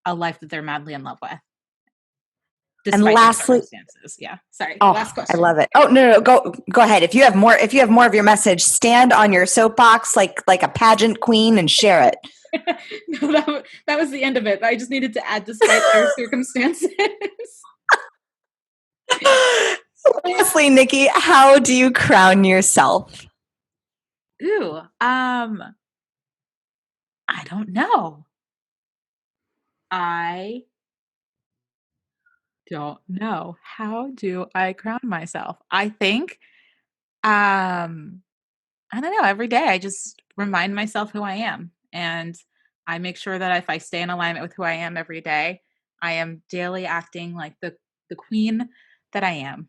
a life that they're madly in love with. And lastly, yeah. Sorry. Oh, last question. I love it. Oh no, go ahead. If you have more of your message, stand on your soapbox like a pageant queen and share it. No, that was the end of it. I just needed to add despite their circumstances. Lastly, Nikki, how do you crown yourself? Ooh, I don't know. I don't know. How do I crown myself? I think, I don't know. Every day I just remind myself who I am. And I make sure that if I stay in alignment with who I am every day, I am daily acting like the queen that I am.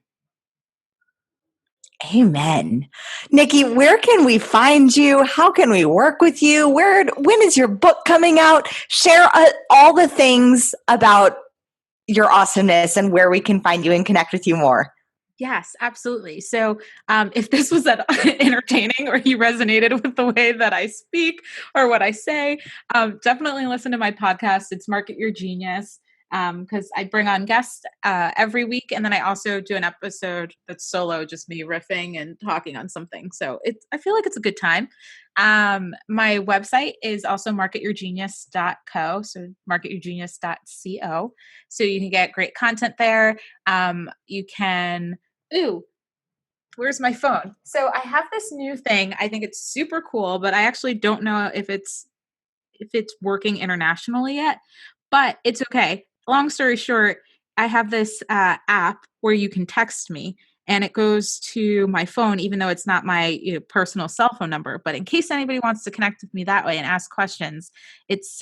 Amen. Nikki, where can we find you? How can we work with you? When is your book coming out? Share all the things about your awesomeness and where we can find you and connect with you more. Yes, absolutely. So if this was entertaining or you resonated with the way that I speak or what I say, definitely listen to my podcast. It's Market Your Genius because I bring on guests every week. And then I also do an episode that's solo, just me riffing and talking on something. So I feel like it's a good time. My website is also marketyourgenius.co. So marketyourgenius.co. So you can get great content there. You can, where's my phone? So I have this new thing. I think it's super cool, but I actually don't know if it's working internationally yet, but it's okay. Long story short, I have this app where you can text me and it goes to my phone, even though it's not my personal cell phone number. But in case anybody wants to connect with me that way and ask questions, it's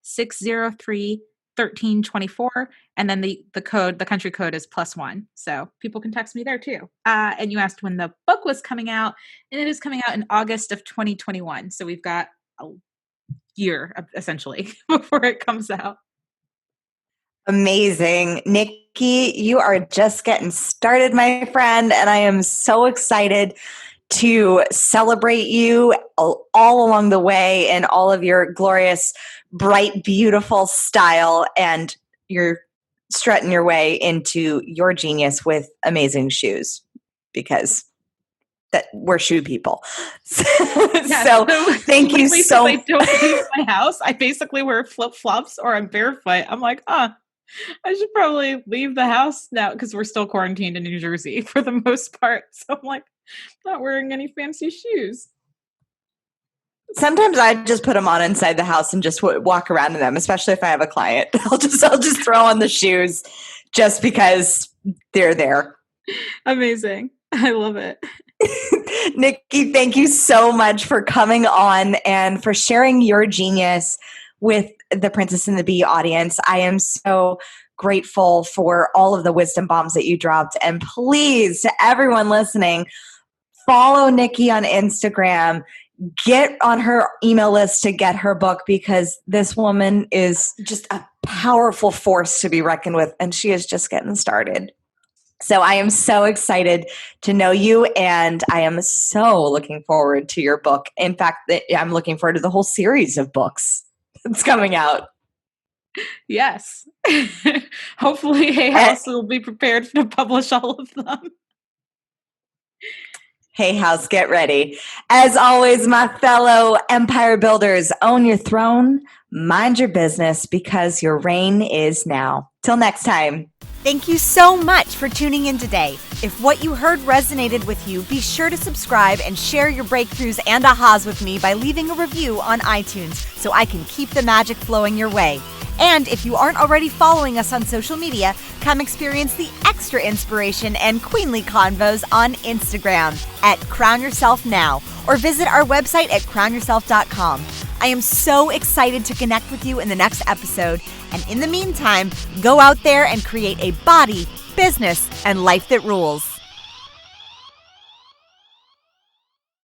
646-603-1324. And then the country code is +1. So people can text me there too. And you asked when the book was coming out, and it is coming out in August of 2021. So we've got a year essentially before it comes out. Amazing. Nikki, you are just getting started, my friend, and I am so excited to celebrate you all along the way in all of your glorious, bright, beautiful style, and you're strutting your way into your genius with amazing shoes, because that we're shoe people. So thank you so much. I don't leave my house. I basically wear flip-flops or I'm barefoot. I'm like, I should probably leave the house now because we're still quarantined in New Jersey for the most part. So I'm like, not wearing any fancy shoes. Sometimes I just put them on inside the house and just walk around in them, especially if I have a client. I'll just throw on the shoes just because they're there. Amazing. I love it. Nikki, thank you so much for coming on and for sharing your genius with the Princess and the Bee audience. I am so grateful for all of the wisdom bombs that you dropped. And please, to everyone listening, follow Nikki on Instagram. Get on her email list to get her book, because this woman is just a powerful force to be reckoned with, and she is just getting started. So I am so excited to know you, and I am so looking forward to your book. In fact, I'm looking forward to the whole series of books that's coming out. Yes. Hopefully Hay House will be prepared to publish all of them. Hay House, get ready. As always, my fellow empire builders, own your throne, mind your business, because your reign is now. Till next time. Thank you so much for tuning in today. If what you heard resonated with you, be sure to subscribe and share your breakthroughs and ahas with me by leaving a review on iTunes so I can keep the magic flowing your way. And if you aren't already following us on social media, come experience the extra inspiration and queenly convos on Instagram at Crown Yourself Now, or visit our website at crownyourself.com. I am so excited to connect with you in the next episode. And in the meantime, go out there and create a body, business, and life that rules.